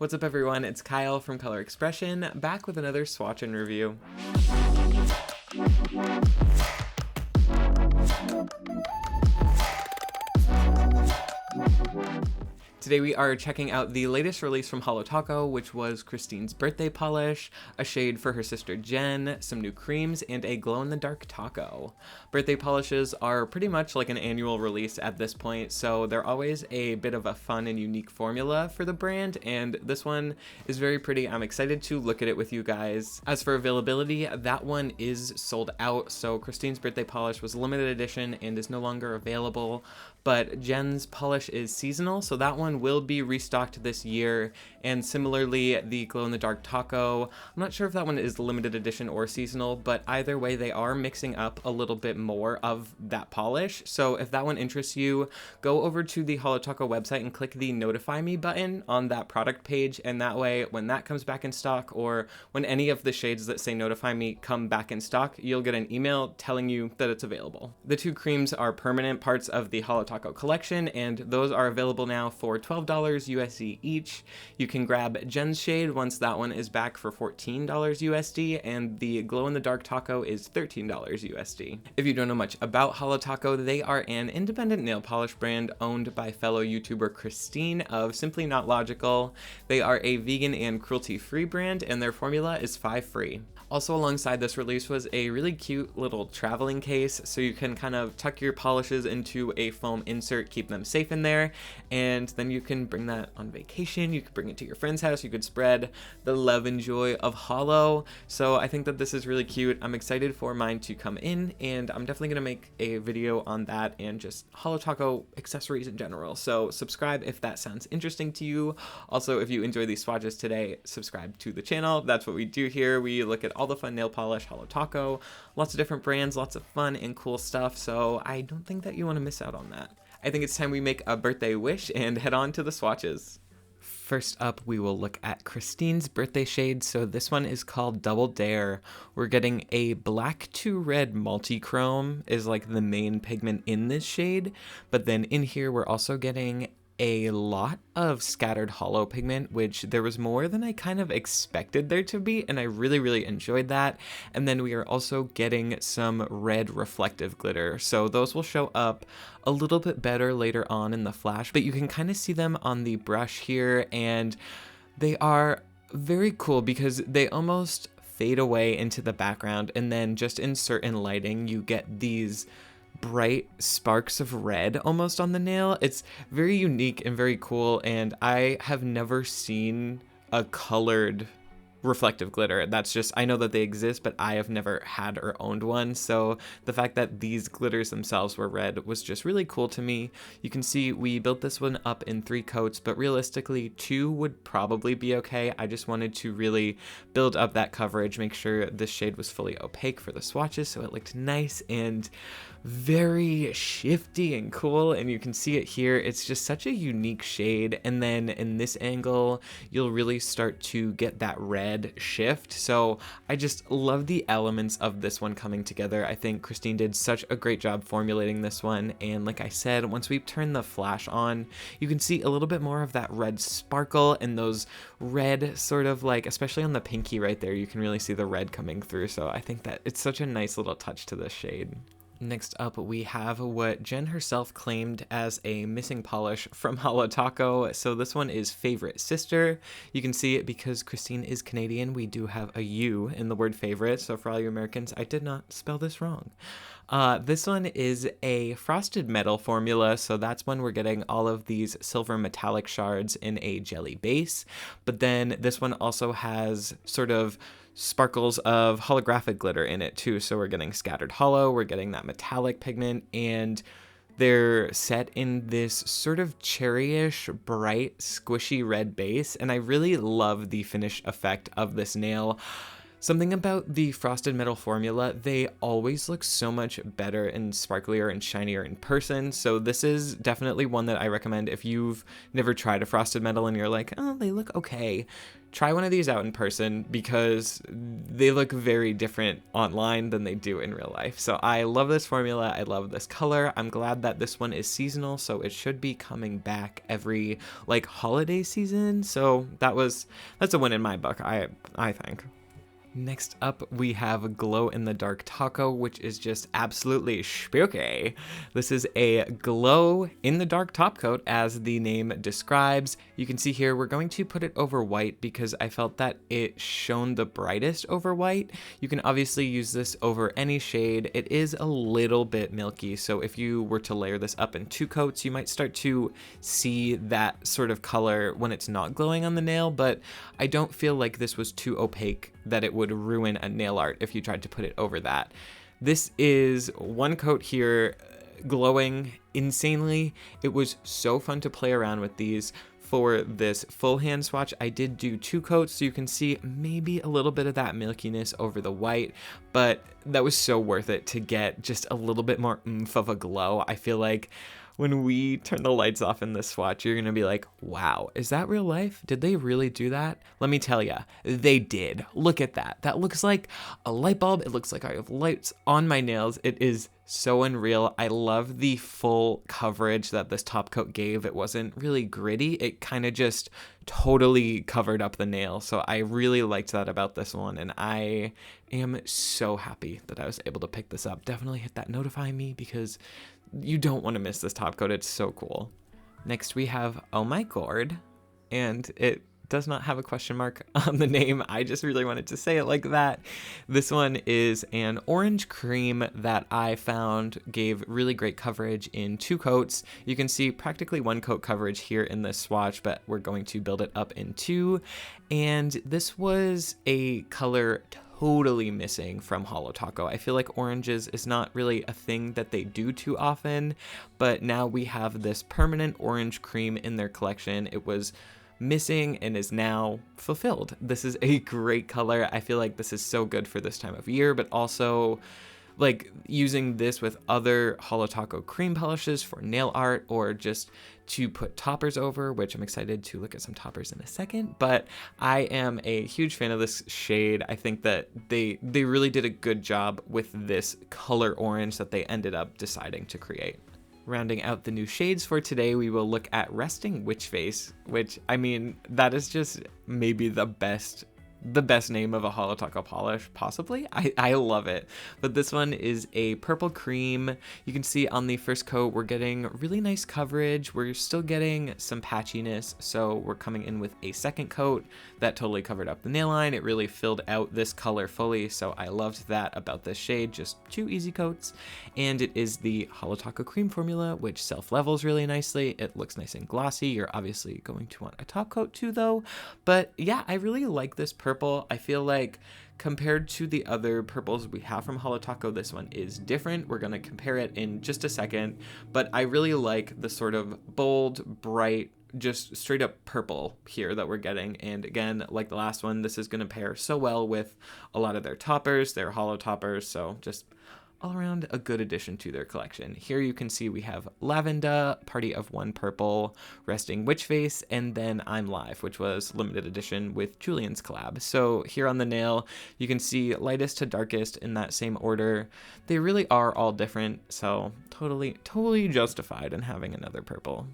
What's up everyone, it's Kyle from Color Expression, back with another swatch and review. Today we are checking out the latest release from Holo Taco, which was Christine's birthday polish, a shade for her sister Jen, some new creams, and a glow-in-the-dark taco. Birthday polishes are pretty much like an annual release at this point, so they're always a bit of a fun and unique formula for the brand, and this one is very pretty. I'm excited to look at it with you guys. As for availability, that one is sold out, so Christine's birthday polish was limited edition and is no longer available, but Jen's polish is seasonal, so that one will be restocked this year, and similarly the glow-in-the-dark taco, I'm not sure if that one is limited edition or seasonal, but either way they are mixing up a little bit more of that polish, so if that one interests you, go over to the Holo Taco website and click the notify me button on that product page, and that way when that comes back in stock, or when any of the shades that say notify me come back in stock, you'll get an email telling you that it's available. The two creams are permanent parts of the Holo Taco collection, and those are available now for $12 USD each. You can grab Jen's shade once that one is back for $14 USD, and the glow-in-the-dark taco is $13 USD. If you don't know much about Holo Taco, they are an independent nail polish brand owned by fellow YouTuber Christine of Simply Not Logical. They are a vegan and cruelty-free brand, and their formula is 5 free. Also alongside this release was a really cute little traveling case, so you can kind of tuck your polishes into a foam insert, keep them safe in there, and then you can bring that on vacation, you could bring it to your friend's house, you could spread the love and joy of Holo. So I think that this is really cute. I'm excited for mine to come in, and I'm definitely going to make a video on that and just Holo Taco accessories in general. So subscribe if that sounds interesting to you. Also, if you enjoy these swatches today, subscribe to the channel. That's what we do here. We look at all the fun nail polish, Holo Taco, lots of different brands, lots of fun and cool stuff, so I don't think that you want to miss out on that. I think it's time we make a birthday wish and head on to the swatches. First up, we will look at Christine's birthday shade. So this one is called Double Dare. We're getting a black to red multi-chrome is like the main pigment in this shade, but then in here we're also getting a lot of scattered holo pigment, which there was more than I kind of expected there to be, and I really enjoyed that. And then we are also getting some red reflective glitter, so those will show up a little bit better later on in the flash, but you can kind of see them on the brush here, and they are very cool because they almost fade away into the background, and then just in certain lighting you get these bright sparks of red almost on the nail. It's very unique and very cool, and I have never seen a colored reflective glitter. That's just, I know that they exist, but I have never had or owned one, so the fact that these glitters themselves were red was just really cool to me. You can see we built this one up in 3 coats, but realistically 2 would probably be okay. I just wanted to really build up that coverage, make sure this shade was fully opaque for the swatches so it looked nice and very shifty and cool, and you can see it here. It's just such a unique shade, and then in this angle you'll really start to get that red shift, so I just love the elements of this one coming together. I think Christine did such a great job formulating this one, and like I said, once we turn the flash on, you can see a little bit more of that red sparkle and those red sort of like, especially on the pinky right there, you can really see the red coming through, so I think that it's such a nice little touch to this shade. Next up, we have what Jen herself claimed as a missing polish from Holo Taco. So this one is Favorite Sister. You can see it because Christine is Canadian. We do have a U in the word favorite. So for all you Americans, I did not spell this wrong. This one is a frosted metal formula, so that's when we're getting all of these silver metallic shards in a jelly base. But then this one also has sort of sparkles of holographic glitter in it too, so we're getting scattered holo, we're getting that metallic pigment, and they're set in this sort of cherryish, bright, squishy red base, and I really love the finish effect of this nail. Something about the Frosted Metal formula, they always look so much better and sparklier and shinier in person. So this is definitely one that I recommend if you've never tried a Frosted Metal and you're like, oh, they look okay. Try one of these out in person because they look very different online than they do in real life. So I love this formula. I love this color. I'm glad that this one is seasonal, so it should be coming back every like holiday season. So that's a win in my book, I think. Next up, we have Glow in the Dark Taco, which is just absolutely spooky. This is a glow in the dark top coat, as the name describes. You can see here, we're going to put it over white because I felt that it shone the brightest over white. You can obviously use this over any shade. It is a little bit milky, so if you were to layer this up in 2 coats, you might start to see that sort of color when it's not glowing on the nail, but I don't feel like this was too opaque that it would ruin a nail art if you tried to put it over that. This is 1 coat here, glowing insanely. It was so fun to play around with these. For this full hand swatch, I did do 2 coats, so you can see maybe a little bit of that milkiness over the white, but that was so worth it to get just a little bit more oomph of a glow. I feel like when we turn the lights off in this swatch, you're gonna be like, wow, is that real life? Did they really do that? Let me tell ya, they did. Look at that. That looks like a light bulb. It looks like I have lights on my nails. It is so unreal. I love the full coverage that this top coat gave. It wasn't really gritty. It kind of just totally covered up the nail. So I really liked that about this one, and I am so happy that I was able to pick this up. Definitely hit that notify me because you don't want to miss this top coat. It's so cool. Next we have Oh My Gourd, and it does not have a question mark on the name. I just really wanted to say it like that. This one is an orange cream that I found gave really great coverage in 2 coats. You can see practically 1 coat coverage here in this swatch, but we're going to build it up in 2. And this was a color totally missing from HOLO Taco. I feel like oranges is not really a thing that they do too often, but now we have this permanent orange cream in their collection. It was missing and is now fulfilled. This is a great color. I feel like this is so good for this time of year, but also like using this with other HOLO Taco cream polishes for nail art or just to put toppers over, which I'm excited to look at some toppers in a second. But I am a huge fan of this shade. I think that they really did a good job with this color orange that they ended up deciding to create. Rounding out the new shades for today, we will look at Resting Witch Face, which, I mean, that is just maybe the best name of a HOLO Taco polish, possibly. I love it. But this one is a purple cream. You can see on the first coat, we're getting really nice coverage. We're still getting some patchiness, so we're coming in with a second coat that totally covered up the nail line. It really filled out this color fully, so I loved that about this shade. Just 2 easy coats. And it is the HOLO Taco cream formula, which self-levels really nicely. It looks nice and glossy. You're obviously going to want a top coat too, though. But yeah, I really like this purple. I feel like compared to the other purples we have from HOLO Taco, this one is different. We're going to compare it in just a second, but I really like the sort of bold, bright, just straight up purple here that we're getting. And again, like the last one, this is going to pair so well with a lot of their toppers, their HOLO toppers, so just all around a good addition to their collection. Here you can see we have Lavender, Party of One Purple, Resting Witch Face, and then I'm Live, which was limited edition with Julian's collab. So here on the nail, you can see lightest to darkest in that same order. They really are all different, so totally justified in having another purple.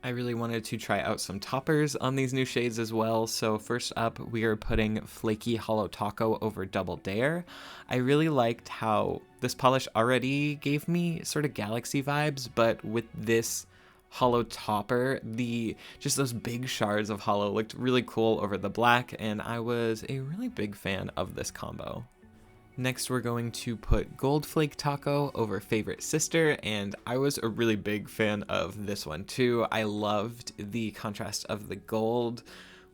I really wanted to try out some toppers on these new shades as well. So first up, we are putting Flaky HOLO Taco over Double Dare. I really liked how this polish already gave me sort of Galaxy vibes, but with this HOLO topper, just those big shards of HOLO looked really cool over the black, and I was a really big fan of this combo. Next, we're going to put Gold Flake Taco over Favorite Sister, and I was a really big fan of this one too. I loved the contrast of the gold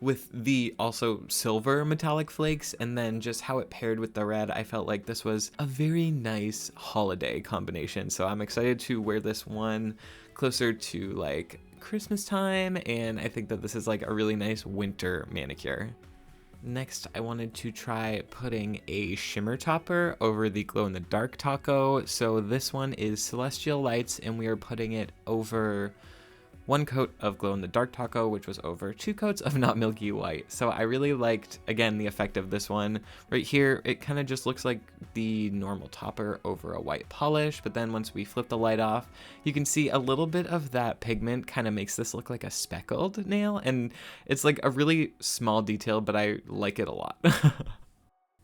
with the also silver metallic flakes, and then just how it paired with the red. I felt like this was a very nice holiday combination, so I'm excited to wear this one closer to like Christmas time, and I think that this is like a really nice winter manicure. Next, I wanted to try putting a shimmer topper over the glow-in-the-dark taco. So this one is Celestial Lights, and we are putting it over 1 coat of glow-in-the-dark taco, which was over 2 coats of Not Milky White. So I really liked, again, the effect of this one. Right here, it kind of just looks like the normal topper over a white polish, but then once we flip the light off, you can see a little bit of that pigment kind of makes this look like a speckled nail, and it's like a really small detail, but I like it a lot.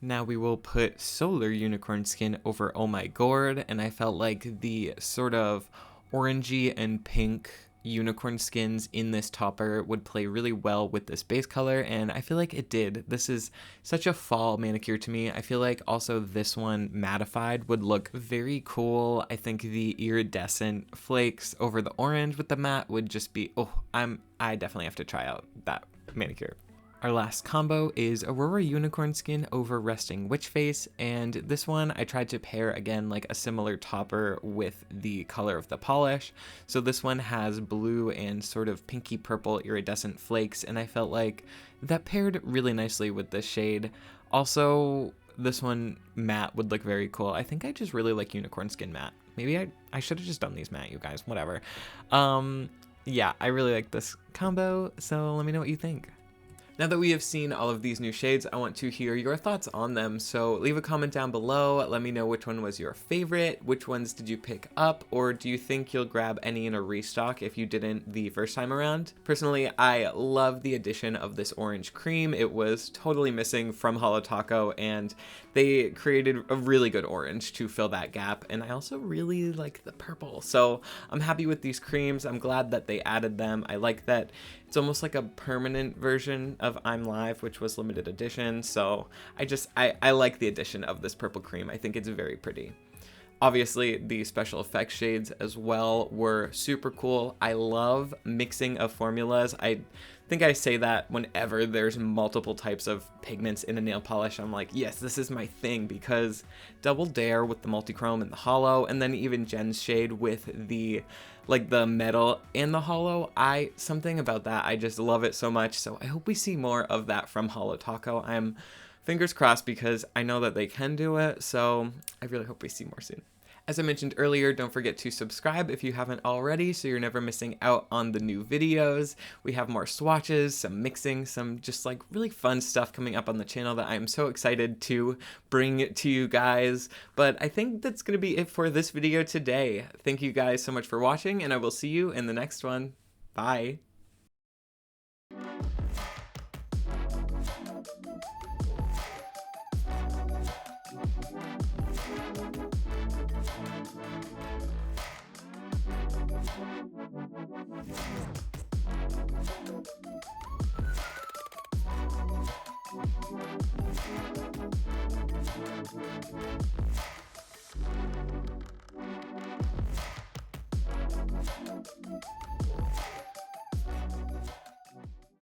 Now we will put Solar Unicorn Skin over Oh My Gourd, and I felt like the sort of orangey and pink unicorn skins in this topper would play really well with this base color, and I feel like it did. This is such a fall manicure to me. I feel like also this one mattified would look very cool. I think the iridescent flakes over the orange with the matte would just be, I definitely have to try out that manicure. Our last combo is Aurora Unicorn Skin over Resting Witch Face, and this one I tried to pair again like a similar topper with the color of the polish. So this one has blue and sort of pinky purple iridescent flakes, and I felt like that paired really nicely with this shade. Also, this one matte would look very cool. I think I just really like Unicorn Skin matte. Maybe I should have just done these matte, you guys, whatever. Yeah, I really like this combo, so let me know what you think. Now that we have seen all of these new shades, I want to hear your thoughts on them, so leave a comment down below. Let me know which one was your favorite, which ones did you pick up, or do you think you'll grab any in a restock if you didn't the first time around? Personally, I love the addition of this orange cream. It was totally missing from Holo Taco, and they created a really good orange to fill that gap, and I also really like the purple. So I'm happy with these creams. I'm glad that they added them. I like that it's almost like a permanent version of I'm Live, which was limited edition. So I like the addition of this purple cream. I think it's very pretty. Obviously, the special effects shades as well were super cool. I love mixing of formulas. I think I say that whenever there's multiple types of pigments in a nail polish. I'm like, yes, this is my thing, because Double Dare with the multi-chrome and the holo, and then even Jen's shade with the the metal and the holo. Something about that, I just love it so much. So I hope we see more of that from Holo Taco. I'm fingers crossed, because I know that they can do it. So I really hope we see more soon. As I mentioned earlier, don't forget to subscribe if you haven't already, so you're never missing out on the new videos. We have more swatches, some mixing, some just like really fun stuff coming up on the channel that I'm so excited to bring to you guys. But I think that's going to be it for this video today. Thank you guys so much for watching, and I will see you in the next one. Bye.